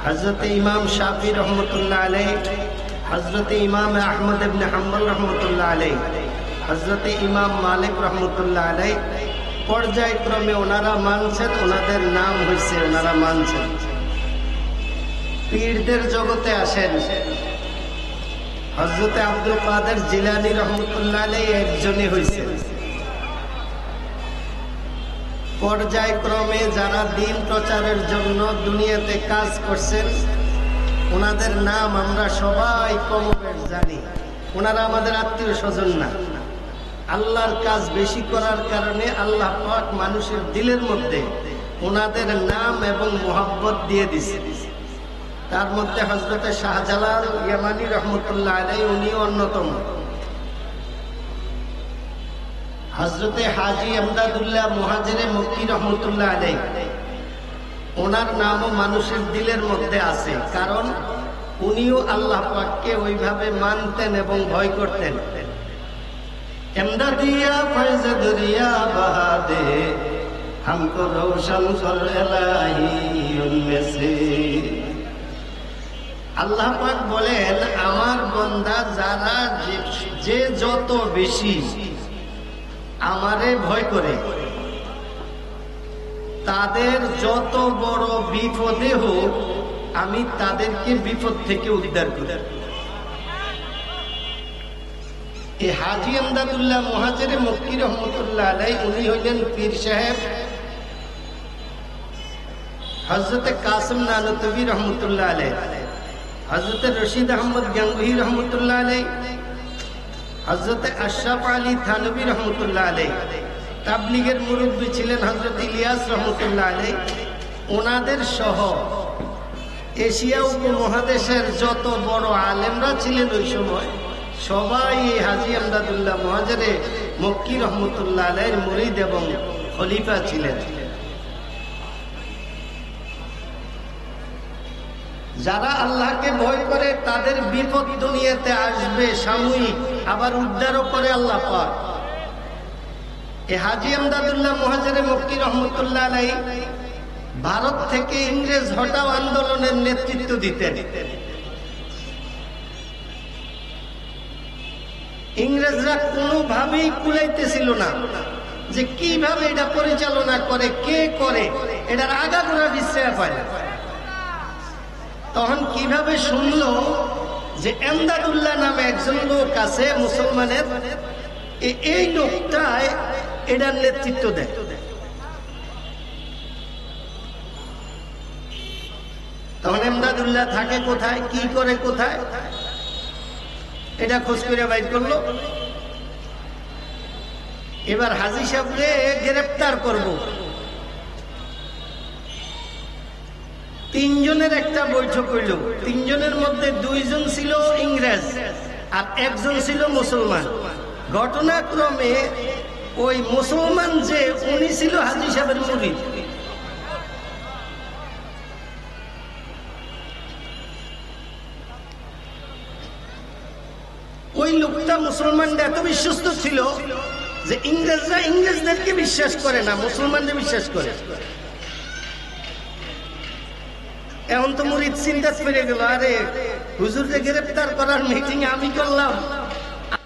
हजरत इमाम शाफी रहमतुल्लाह अलैह, हजरत इमाम अहमद इब्न हम्बल रहमतुल्लाह अलैह, हजरत इमाम मालिक रहमतुल्लाह अलैह পর্যায়ক্রমে ওনারা মানছেন, ওনাদের নাম হয়েছে, ওনারা মানছেন। পীরদের জগতে আসেন, হযরত আব্দুল কাদের জিলানী রহমতুল্লাহ আলাইহি একজনই হয়েছে। পর্যায়ক্রমে যারা দ্বীন প্রচারের জন্য দুনিয়াতে কাজ করছেন ওনাদের নাম আমরা সবাই কমবেশ জানি। ওনারা আমাদের আত্মীয় স্বজন না, আল্লাহর কাজ বেশি করার কারণে আল্লাহ পাক মানুষের দিলের মধ্যে ওনাদের নাম এবং মোহাব্বত দিয়ে দিছে। তার মধ্যে হযরত শাহজালাল ইয়ামানি রহমতুল্লাহ আলাইহি উনি অন্যতম। হযরত হাজী আমদাদুল্লাহ মুহাজিরে মক্কি রহমতুল্লাহ আলাইহি ওনার নামও মানুষের দিলের মধ্যে আছে, কারণ উনিও আল্লাহ পাককে ওইভাবে মানতেন এবং ভয় করতেন। এমদাদিয়া ফয়জ দরিয়া বহা দে हमको रोशन कर इलाही उनमें से। আল্লাহ পাক বলেন আমার বান্দা যারা যে যত বেশি আমারে ভয় করে তাদের যত বড় বিপদে হোক আমি তাদেরকে বিপদ থেকে উদ্ধার করি। এই হাজী আমদাদুল্লাহ মুহাজিরে মক্কি রহমতুল্লাহ আলাইহি উনি হইলেন পীর সাহেব হযরত কাসিম নানতবী রহমতুল্লাহ আলাইহি, হযরত রশিদ আহমদ গঙ্গুহি রহমতুল্লাহ আলাইহি, হযরত আশরাফ আলী থানভী রহমতুল্লাহ আলাইহি। তাবলীগের মুরব্বী ছিলেন হযরত ইলিয়াস রহমতুল্লাহ আলাইহি। ওনাদের সহ এশিয়া উপমহাদেশের যত বড় আলেমরা ছিলেন ওই সময় সবাই এই হাজী আমদাদুল্লাহ মুহাজিরে মক্কি রহমতুল্লাহ আলাইহির মুরিদ এবং খলিফা ছিলেন। যারা আল্লাহকে ভয় করে তাদের বিপদ দুনিয়াতে আসবে সাময়িক, আবার উদ্ধারও করে আল্লাহ পাক। এই হাজী আমদাদুল্লাহ মুহাজিরে মক্কি রহমতুল্লাহ আলাইহি ভারত থেকে ইংরেজ হটাও আন্দোলনের নেতৃত্ব দিতেন। ইংরেজরা কোনোভাবেই কুলাইতেছিল না যে কিভাবে এটা পরিচালনা করে, কে করে, এটার আগাগোড়া বিশ্বাস পায় না। তখন কিভাবে শুনলো যে এমদাদুল্লাহ নামে একজন লোক আছে মুসলমানের, এই লোকটাই এটার নেতৃত্ব দেয়। তখন এমদাদুল্লাহ থাকে কোথায়, কি করে কোথায়, এটা খোঁজ করে বাইর করলো। এবার হাজী সাহেবকে গ্রেফতার করব। তিনজনের একটা বৈঠক হইল। তিনজনের মধ্যে দুইজন ছিল ইংরেজ আর একজন ছিল মুসলমান। ঘটনাক্রমে ওই মুসলমান যে উনি ছিল হাজী সাহেবের মুরিদ। ওই লোকটা মুসলমানরা এত বিশ্বস্ত ছিল যে ইংরেজরা ইংরেজদেরকে বিশ্বাস করে না, মুসলমানদের বিশ্বাস করে। এখন তো মুরিদ চিন্তা করে গেল, আরে হুজুরকে গ্রেফতার করার মিটিং আমি করলাম,